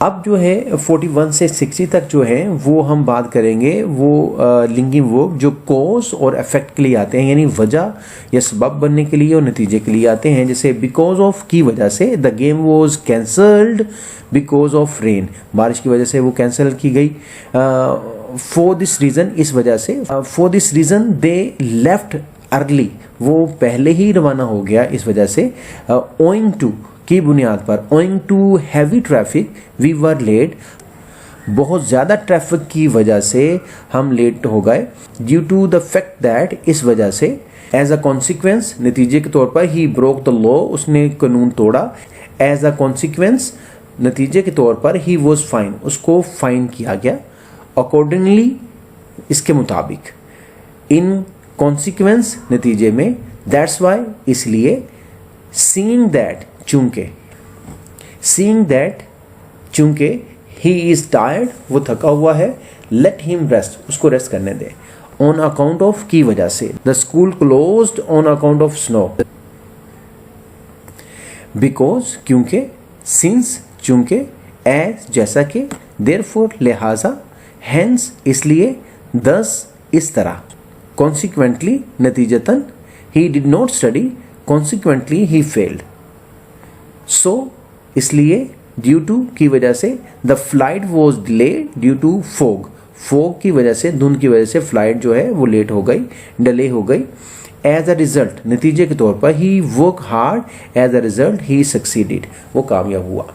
अब जो है 41 से 60 तक जो है वो हम बात करेंगे वो लिंकिंग वर्ब जो कॉज और इफेक्ट के लिए आते हैं, यानी वजह या सबब बनने के लिए और नतीजे के लिए आते हैं। जैसे बिकॉज ऑफ की वजह से, the game was cancelled because of rain, बारिश की वजह से वो कैंसिल की गई। फॉर दिस रीज़न, इस वजह से। For this reason they left early, वो पहले ही रवाना हो गया इस वजह से। ओइंग टू की बुनियाद पर, owing to heavy traffic we were late, बहुत ज़्यादा ट्रैफिक की वजह से हम लेट हो गए। Due to the fact that, इस वजह से। एज अ कॉन्सिक्वेंस, नतीजे के तौर पर। ही ब्रोक द लॉ, उसने कानून तोड़ा। एज अ कॉन्सिक्वेंस, नतीजे के तौर पर। ही वॉज फाइन, उसको फाइन किया गया। अकॉर्डिंगली, इसके मुताबिक। इन कॉन्सिक्वेंस, नतीजे में। दैट्स वाई, इसलिए। सीइंग दैट, चूंकि। सीइंग दैट, चूंकि। ही इज टायर्ड, वो थका हुआ है। लेट हिम रेस्ट, उसको रेस्ट करने दे। ऑन अकाउंट ऑफ, की वजह से। The school closed on account of snow. Because, क्योंकि। सिंस, चूंकि। एज, जैसा कि। देयरफॉर, लिहाजा। हेंस, इसलिए। दस, इस तरह। कॉन्सिक्वेंटली, नतीजतन। He did not study, consequently he failed. So, इसलिए। ड्यू टू, की वजह से। The flight was delayed due to fog, fog की वजह से, धुंध की वजह से फ्लाइट जो है वो लेट हो गई, डिले हो गई। एज अ रिजल्ट, नतीजे के तौर पर। He work hard, as a result he succeeded, वो कामयाब हुआ।